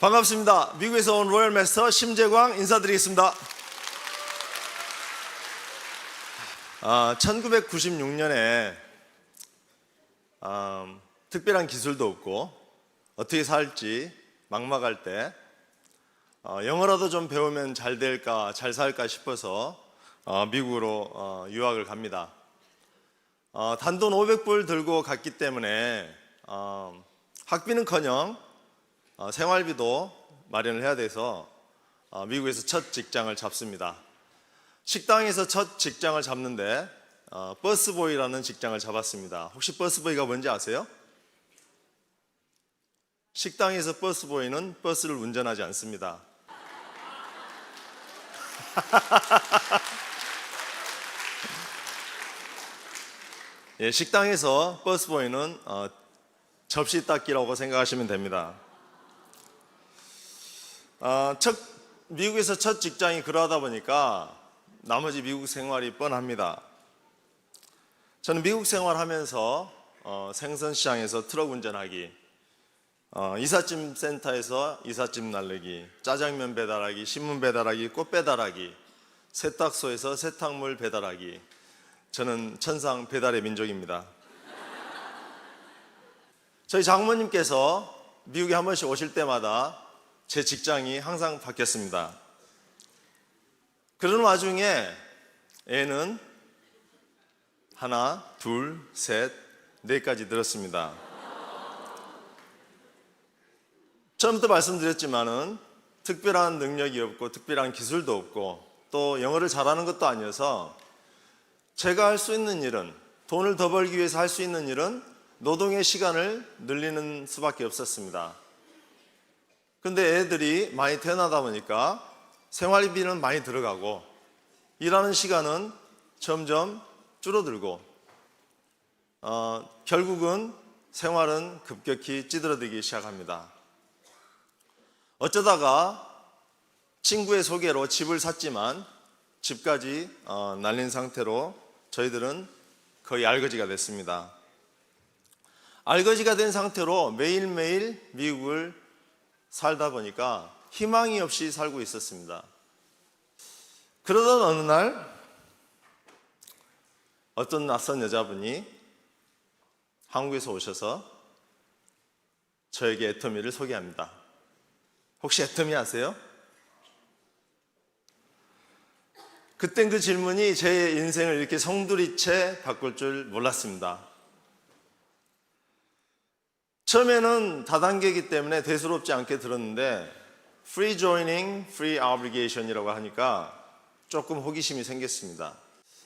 반갑습니다. 미국에서 온 로열 마스터 심재광 인사드리겠습니다. 1996년에 특별한 기술도 없고 어떻게 살지 막막할 때 영어라도 좀 배우면 잘 될까 잘 살까 싶어서 미국으로 유학을 갑니다. 단돈 500불 들고 갔기 때문에 학비는커녕 생활비도 마련을 해야 돼서 미국에서 첫 직장을 잡습니다. 식당에서 첫 직장을 잡는데 버스보이라는 직장을 잡았습니다. 혹시 버스보이가 뭔지 아세요? 식당에서 버스보이는 버스를 운전하지 않습니다. 예, 식당에서 버스보이는 접시 닦기라고 생각하시면 됩니다. 미국에서 첫 직장이 그러하다 보니까 나머지 미국 생활이 뻔합니다. 저는 미국 생활하면서 생선시장에서 트럭 운전하기, 이삿짐 센터에서 이삿짐 나르기, 짜장면 배달하기, 신문 배달하기, 꽃 배달하기, 세탁소에서 세탁물 배달하기. 저는 천상 배달의 민족입니다. 저희 장모님께서 미국에 한 번씩 오실 때마다 제 직장이 항상 바뀌었습니다. 그런 와중에 애는 하나, 둘, 셋, 넷까지 늘었습니다. 처음부터 말씀드렸지만은 특별한 능력이 없고 특별한 기술도 없고 또 영어를 잘하는 것도 아니어서 제가 할 수 있는 일은, 돈을 더 벌기 위해서 할 수 있는 일은 노동의 시간을 늘리는 수밖에 없었습니다. 근데 애들이 많이 태어나다 보니까 생활비는 많이 들어가고 일하는 시간은 점점 줄어들고 결국은 생활은 급격히 찌들어들기 시작합니다. 어쩌다가 친구의 소개로 집을 샀지만 집까지 날린 상태로 저희들은 거의 알거지가 됐습니다. 알거지가 된 상태로 매일매일 미국을 살다 보니까 희망이 없이 살고 있었습니다. 그러던 어느 날 어떤 낯선 여자분이 한국에서 오셔서 저에게 애터미를 소개합니다. 혹시 애터미 아세요? 그땐 그 질문이 제 인생을 이렇게 송두리째 바꿀 줄 몰랐습니다. 처음에는 다단계이기 때문에 대수롭지 않게 들었는데 Free Joining, Free Obligation이라고 하니까 조금 호기심이 생겼습니다.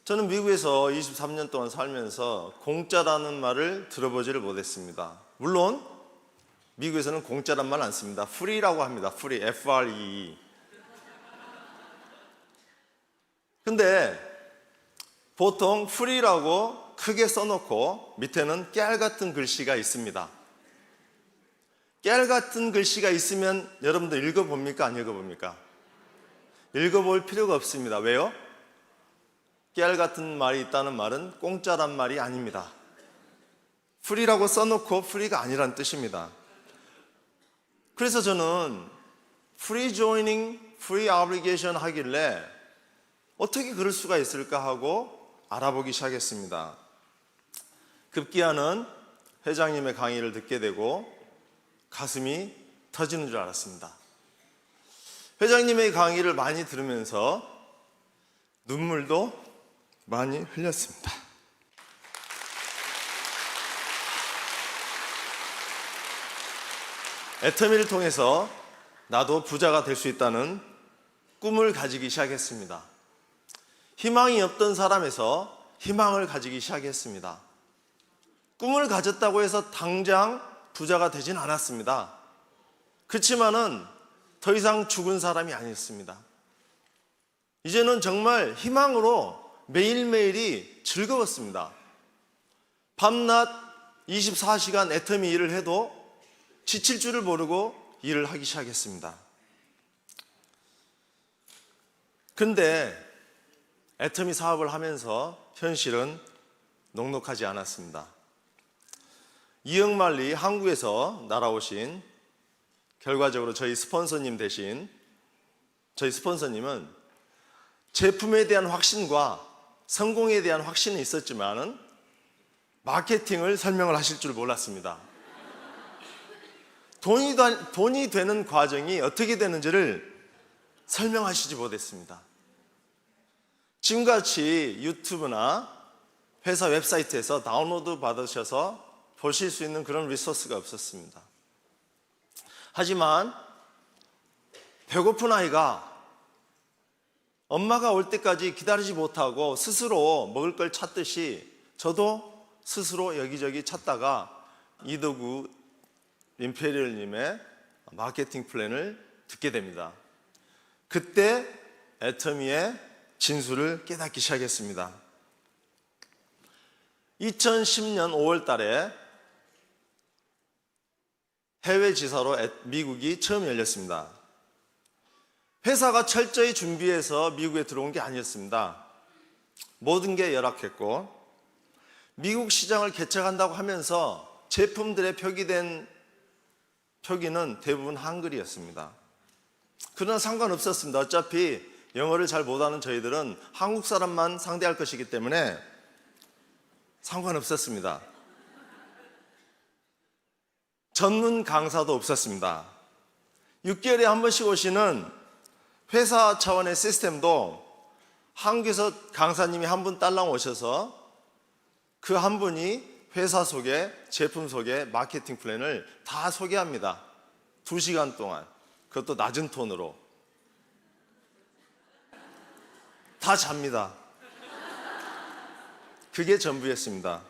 저는 미국에서 23년 동안 살면서 공짜라는 말을 들어보지를 못했습니다. 물론 미국에서는 공짜란 말 안 씁니다. Free라고 합니다. Free, F-R-E-E. 근데 보통 Free라고 크게 써놓고 밑에는 깨알 같은 글씨가 있습니다. 깨알 같은 글씨가 있으면 여러분들 읽어봅니까? 안 읽어봅니까? 읽어볼 필요가 없습니다. 왜요? 깨알 같은 말이 있다는 말은 공짜란 말이 아닙니다. 프리라고 써놓고 프리가 아니란 뜻입니다. 그래서 저는 free joining, free obligation 하길래 어떻게 그럴 수가 있을까 하고 알아보기 시작했습니다. 급기야는 회장님의 강의를 듣게 되고 가슴이 터지는 줄 알았습니다. 회장님의 강의를 많이 들으면서 눈물도 많이 흘렸습니다. 애터미를 통해서 나도 부자가 될 수 있다는 꿈을 가지기 시작했습니다. 희망이 없던 사람에서 희망을 가지기 시작했습니다. 꿈을 가졌다고 해서 당장 부자가 되진 않았습니다. 그렇지만은 더 이상 죽은 사람이 아니었습니다. 이제는 정말 희망으로 매일매일이 즐거웠습니다. 밤낮 24시간 애터미 일을 해도 지칠 줄을 모르고 일을 하기 시작했습니다. 근데 애터미 사업을 하면서 현실은 녹록하지 않았습니다. 이영만리 한국에서 날아오신 결과적으로 저희 스폰서님은 제품에 대한 확신과 성공에 대한 확신이 있었지만은 마케팅을 설명을 하실 줄 몰랐습니다. 돈이 되는 과정이 어떻게 되는지를 설명하시지 못했습니다. 지금같이 유튜브나 회사 웹사이트에서 다운로드 받으셔서 보실 수 있는 그런 리소스가 없었습니다. 하지만 배고픈 아이가 엄마가 올 때까지 기다리지 못하고 스스로 먹을 걸 찾듯이 저도 스스로 여기저기 찾다가 이덕우 임페리얼님의 마케팅 플랜을 듣게 됩니다. 그때 애터미의 진수를 깨닫기 시작했습니다. 2010년 5월 달에 해외 지사로 미국이 처음 열렸습니다. 회사가 철저히 준비해서 미국에 들어온 게 아니었습니다. 모든 게 열악했고 미국 시장을 개척한다고 하면서 제품들의 표기는 대부분 한글이었습니다. 그러나 상관없었습니다. 어차피 영어를 잘 못하는 저희들은 한국 사람만 상대할 것이기 때문에 상관없었습니다. 전문 강사도 없었습니다. 6개월에 한 번씩 오시는 회사 차원의 시스템도 한국에서 강사님이 한 분 딸랑 오셔서 그 한 분이 회사 소개, 제품 소개, 마케팅 플랜을 다 소개합니다. 2시간 동안. 그것도 낮은 톤으로. 다 잡니다. 그게 전부였습니다.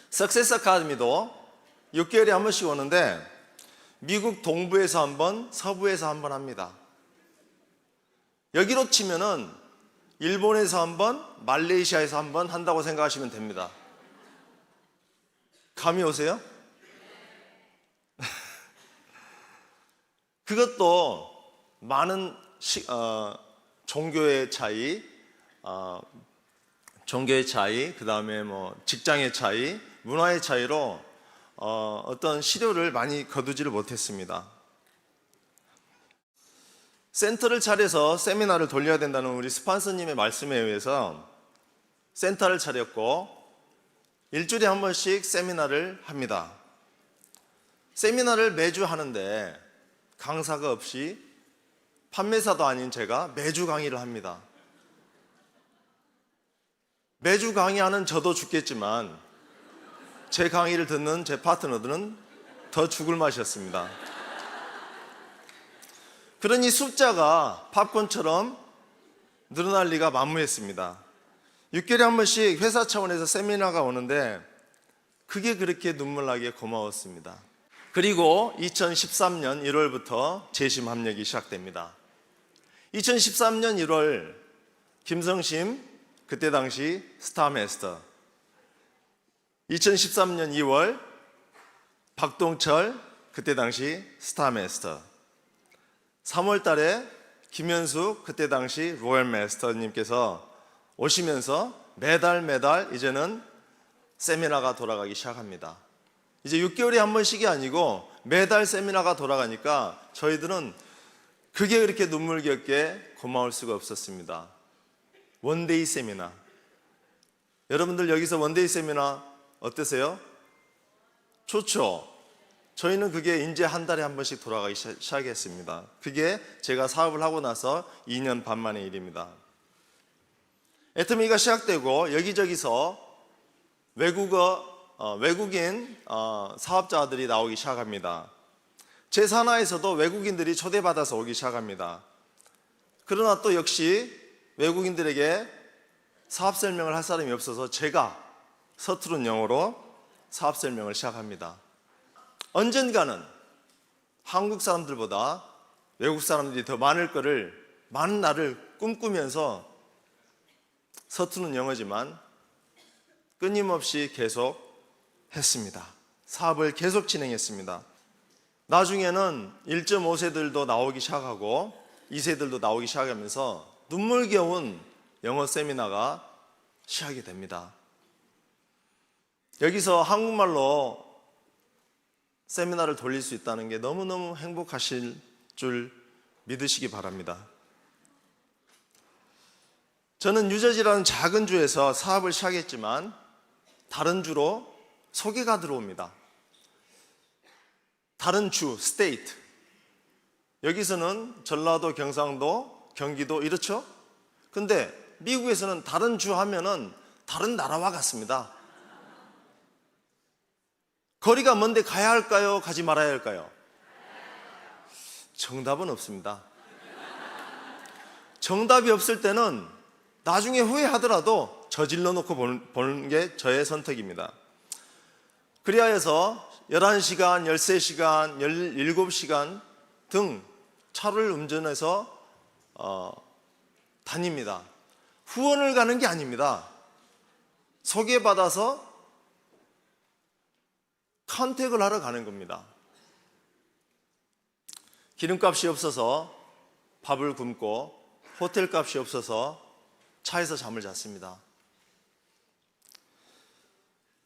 석세스 아카데미도 6개월에 한 번씩 오는데 미국 동부에서 한 번, 서부에서 한 번 합니다. 여기로 치면은 일본에서 한 번, 말레이시아에서 한 번 한다고 생각하시면 됩니다. 감이 오세요? 그것도 많은 종교의 차이, 그 다음에 직장의 차이, 문화의 차이로 어떤 시료를 많이 거두지를 못했습니다. 센터를 차려서 세미나를 돌려야 된다는 우리 스폰서님의 말씀에 의해서 센터를 차렸고 일주일에 한 번씩 세미나를 합니다. 세미나를 매주 하는데 강사가 없이 판매사도 아닌 제가 매주 강의를 합니다. 매주 강의하는 저도 죽겠지만 제 강의를 듣는 제 파트너들은 더 죽을 맛이었습니다. 그러니 숫자가 팝콘처럼 늘어날 리가 만무했습니다. 6개월에 한 번씩 회사 차원에서 세미나가 오는데 그게 그렇게 눈물나게 고마웠습니다. 그리고 2013년 1월부터 재심 합력이 시작됩니다. 2013년 1월 김성심 그때 당시 스타마스터, 2013년 2월 박동철 그때 당시 스타마스터, 3월 달에 김현숙 그때 당시 로얄마스터님께서 오시면서 매달 이제는 세미나가 돌아가기 시작합니다. 이제 6개월에 한 번씩이 아니고 매달 세미나가 돌아가니까 저희들은 그게 그렇게 눈물겹게 고마울 수가 없었습니다. 원데이 세미나. 여러분들 여기서 원데이 세미나 어떠세요? 좋죠? 저희는 그게 이제 한 달에 한 번씩 돌아가기 시작했습니다. 그게 제가 사업을 하고 나서 2년 반 만의 일입니다. 애터미가 시작되고 여기저기서 외국인 사업자들이 나오기 시작합니다. 제 산하에서도 외국인들이 초대받아서 오기 시작합니다. 그러나 또 역시 외국인들에게 사업 설명을 할 사람이 없어서 제가 서투른 영어로 사업 설명을 시작합니다. 언젠가는 한국 사람들보다 외국 사람들이 더 많은 날을 꿈꾸면서 서투른 영어지만 끊임없이 계속 했습니다. 사업을 계속 진행했습니다. 나중에는 1.5세들도 나오기 시작하고 2세들도 나오기 시작하면서 눈물겨운 영어 세미나가 시작이 됩니다. 여기서 한국말로 세미나를 돌릴 수 있다는 게 너무너무 행복하실 줄 믿으시기 바랍니다. 저는 뉴저지라는 작은 주에서 사업을 시작했지만 다른 주로 소개가 들어옵니다. 다른 주, 스테이트. 여기서는 전라도, 경상도, 경기도 이렇죠? 근데 미국에서는 다른 주 하면은 다른 나라와 같습니다. 거리가 먼데 가야 할까요? 가지 말아야 할까요? 정답은 없습니다. 정답이 없을 때는 나중에 후회하더라도 저질러 놓고 보는 게 저의 선택입니다. 그리하여서 11시간, 13시간, 17시간 등 차를 운전해서 다닙니다. 후원을 가는 게 아닙니다. 소개받아서 컨택을 하러 가는 겁니다. 기름값이 없어서 밥을 굶고 호텔값이 없어서 차에서 잠을 잤습니다.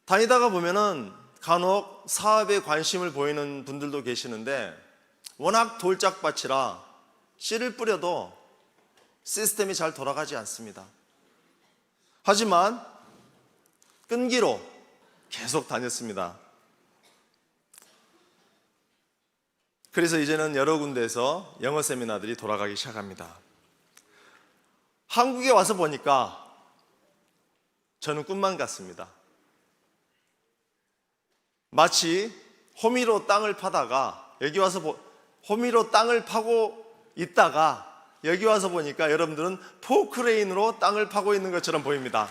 다니다가 보면은 간혹 사업에 관심을 보이는 분들도 계시는데 워낙 돌짝밭이라 씨를 뿌려도 시스템이 잘 돌아가지 않습니다. 하지만 끈기로 계속 다녔습니다. 그래서 이제는 여러 군데에서 영어 세미나들이 돌아가기 시작합니다. 한국에 와서 보니까 저는 꿈만 같습니다. 마치 호미로 땅을 파다가 여기 와서 호미로 땅을 파고 있다가 여기 와서 보니까 여러분들은 포크레인으로 땅을 파고 있는 것처럼 보입니다.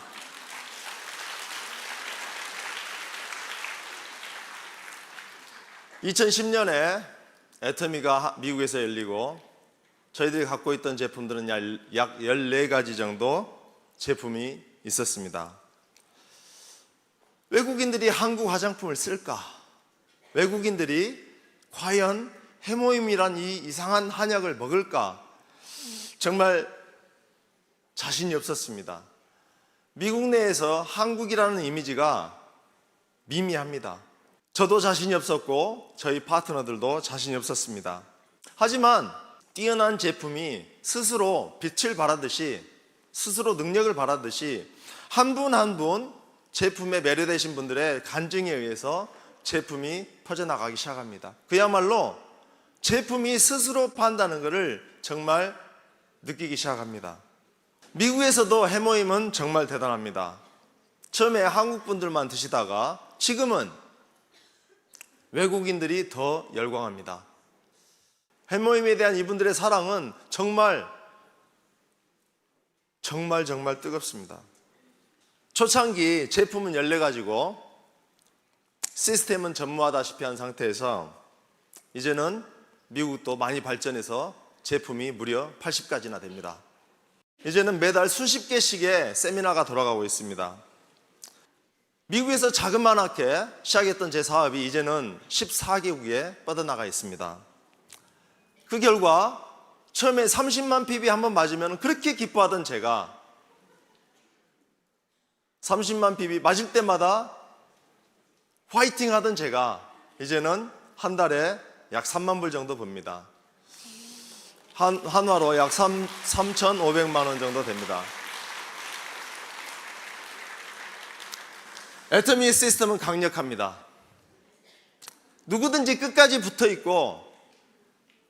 (2010년에) 애터미가 미국에서 열리고 저희들이 갖고 있던 제품들은 약 14가지 정도 제품이 있었습니다. 외국인들이 한국 화장품을 쓸까? 외국인들이 과연 해모임이란 이 이상한 한약을 먹을까? 정말 자신이 없었습니다. 미국 내에서 한국이라는 이미지가 미미합니다. 저도 자신이 없었고 저희 파트너들도 자신이 없었습니다. 하지만 뛰어난 제품이 스스로 빛을 발하듯이, 스스로 능력을 발하듯이 한 분 한 분 제품에 매료되신 분들의 간증에 의해서 제품이 퍼져나가기 시작합니다. 그야말로 제품이 스스로 판다는 것을 정말 느끼기 시작합니다. 미국에서도 해모임은 정말 대단합니다. 처음에 한국 분들만 드시다가 지금은 외국인들이 더 열광합니다. 해모임에 대한 이분들의 사랑은 정말 뜨겁습니다. 초창기 제품은 14가지고 시스템은 전무하다시피 한 상태에서 이제는 미국도 많이 발전해서 제품이 무려 80가지나 됩니다. 이제는 매달 수십 개씩의 세미나가 돌아가고 있습니다. 미국에서 자그마하게 시작했던 제 사업이 이제는 14개국에 뻗어나가 있습니다. 그 결과 처음에 30만 PB 한번 맞으면 그렇게 기뻐하던 제가 30만 PB 맞을 때마다 화이팅 하던 제가 이제는 한 달에 약 3만 불 정도 봅니다. 한화로 약 3,500만 원 정도 됩니다. 애터미 시스템은 강력합니다. 누구든지 끝까지 붙어 있고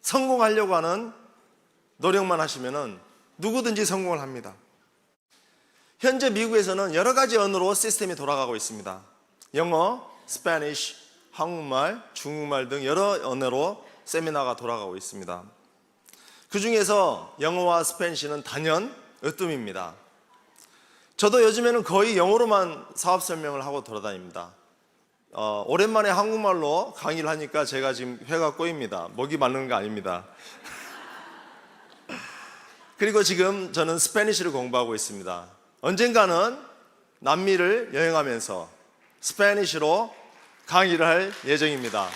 성공하려고 하는 노력만 하시면 누구든지 성공을 합니다. 현재 미국에서는 여러 가지 언어로 시스템이 돌아가고 있습니다. 영어, 스페니쉬, 한국말, 중국말 등 여러 언어로 세미나가 돌아가고 있습니다. 그 중에서 영어와 스페니쉬는 단연 으뜸입니다. 저도 요즘에는 거의 영어로만 사업 설명을 하고 돌아다닙니다. 오랜만에 한국말로 강의를 하니까 제가 지금 회가 꼬입니다. 목이 마르는 거 아닙니다. 그리고 지금 저는 스페니쉬를 공부하고 있습니다. 언젠가는 남미를 여행하면서 스페니쉬로 강의를 할 예정입니다.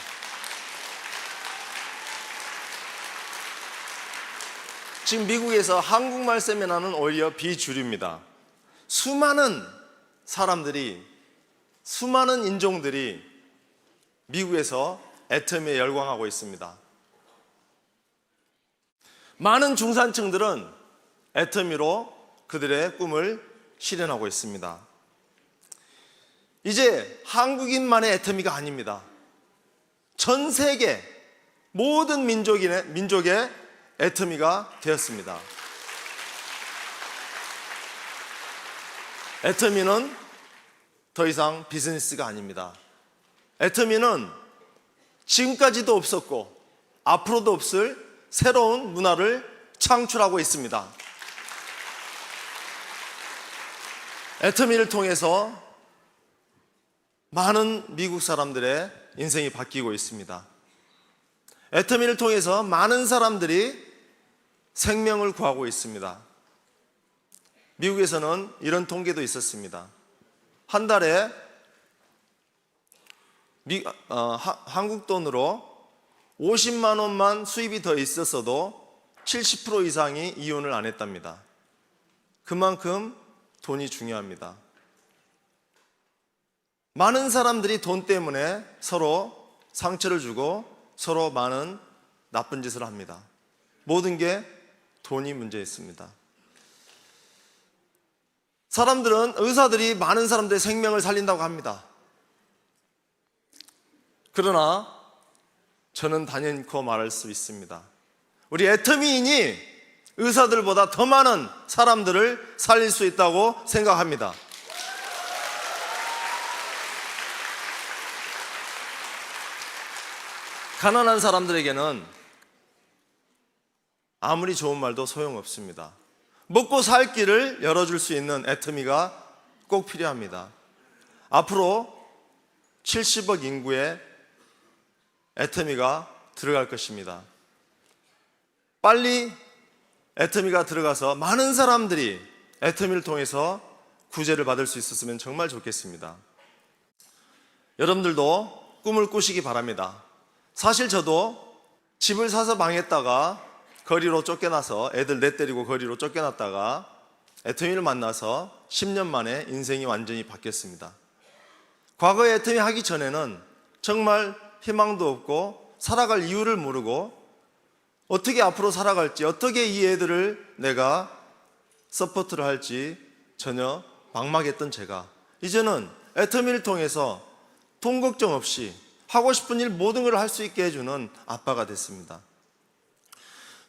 지금 미국에서 한국말 세미나는 오히려 비주류입니다. 수많은 사람들이, 수많은 인종들이 미국에서 애터미에 열광하고 있습니다. 많은 중산층들은 애터미로 그들의 꿈을 실현하고 있습니다. 이제 한국인만의 애터미가 아닙니다. 전 세계 모든 민족의 애터미가 되었습니다. 애터미는 더 이상 비즈니스가 아닙니다. 애터미는 지금까지도 없었고 앞으로도 없을 새로운 문화를 창출하고 있습니다. 애터미를 통해서 많은 미국 사람들의 인생이 바뀌고 있습니다. 애터미를 통해서 많은 사람들이 생명을 구하고 있습니다. 미국에서는 이런 통계도 있었습니다. 한 달에 한국 돈으로 50만 원만 수입이 더 있었어도 70% 이상이 이혼을 안 했답니다. 그만큼 돈이 중요합니다. 많은 사람들이 돈 때문에 서로 상처를 주고 서로 많은 나쁜 짓을 합니다. 모든 게 돈이 문제 있습니다. 의사들이 많은 사람들의 생명을 살린다고 합니다. 그러나 저는 단연코 말할 수 있습니다. 우리 애터미인이 의사들보다 더 많은 사람들을 살릴 수 있다고 생각합니다. 가난한 사람들에게는 아무리 좋은 말도 소용없습니다. 먹고 살 길을 열어줄 수 있는 애터미가 꼭 필요합니다. 앞으로 70억 인구의 애터미가 들어갈 것입니다. 빨리 애터미가 들어가서 많은 사람들이 애터미를 통해서 구제를 받을 수 있었으면 정말 좋겠습니다. 여러분들도 꿈을 꾸시기 바랍니다. 사실 저도 집을 사서 망했다가 거리로 쫓겨나서 애들 내 때리고 거리로 쫓겨났다가 애터미를 만나서 10년 만에 인생이 완전히 바뀌었습니다. 과거에 애터미 하기 전에는 정말 희망도 없고 살아갈 이유를 모르고 어떻게 앞으로 살아갈지, 어떻게 이 애들을 내가 서포트를 할지 전혀 막막했던 제가 이제는 애터미를 통해서 돈 걱정 없이 하고 싶은 일 모든 걸 할 수 있게 해주는 아빠가 됐습니다.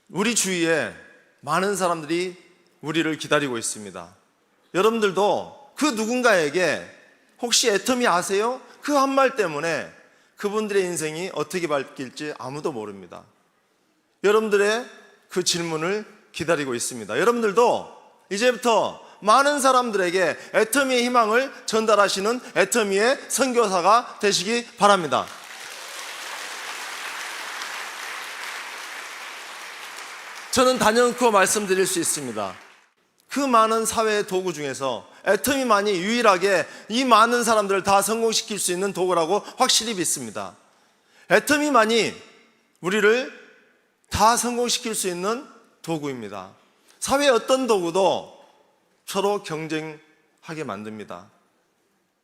우리 주위에 많은 사람들이 우리를 기다리고 있습니다. 여러분들도 그 누군가에게 혹시 애터미 아세요? 그 한 말 때문에 그분들의 인생이 어떻게 바뀔지 아무도 모릅니다. 여러분들의 그 질문을 기다리고 있습니다. 여러분들도 이제부터 많은 사람들에게 애터미의 희망을 전달하시는 애터미의 선교사가 되시기 바랍니다. 저는 단연코 말씀드릴 수 있습니다. 그 많은 사회의 도구 중에서 애터미만이 유일하게 이 많은 사람들을 다 성공시킬 수 있는 도구라고 확실히 믿습니다. 애터미만이 우리를 다 성공시킬 수 있는 도구입니다. 사회의 어떤 도구도 서로 경쟁하게 만듭니다.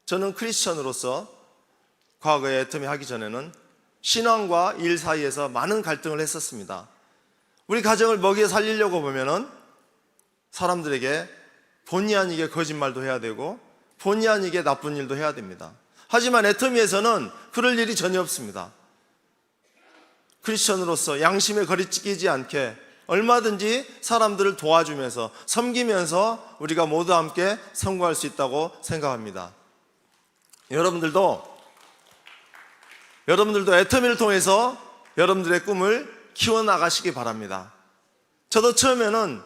저는 크리스천으로서 과거에 애터미 하기 전에는 신앙과 일 사이에서 많은 갈등을 했었습니다. 우리 가정을 먹여 살리려고 보면은 사람들에게 본의 아니게 거짓말도 해야 되고 본의 아니게 나쁜 일도 해야 됩니다. 하지만 애터미에서는 그럴 일이 전혀 없습니다. 크리스천으로서 양심에 거리끼지 않게 얼마든지 사람들을 도와주면서 섬기면서 우리가 모두 함께 성공할 수 있다고 생각합니다. 여러분들도 애터미를 통해서 여러분들의 꿈을 키워나가시기 바랍니다. 저도 처음에는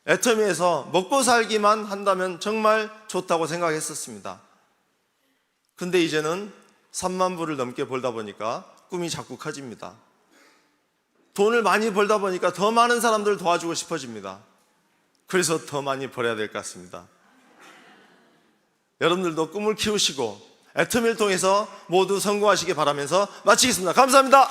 애터미에서 먹고 살기만 한다면 정말 좋다고 생각했었습니다. 근데 이제는 3만 불을 넘게 벌다 보니까 꿈이 자꾸 커집니다. 돈을 많이 벌다 보니까 더 많은 사람들을 도와주고 싶어집니다. 그래서 더 많이 벌어야 될 것 같습니다. 여러분들도 꿈을 키우시고 애터미를 통해서 모두 성공하시기 바라면서 마치겠습니다. 감사합니다.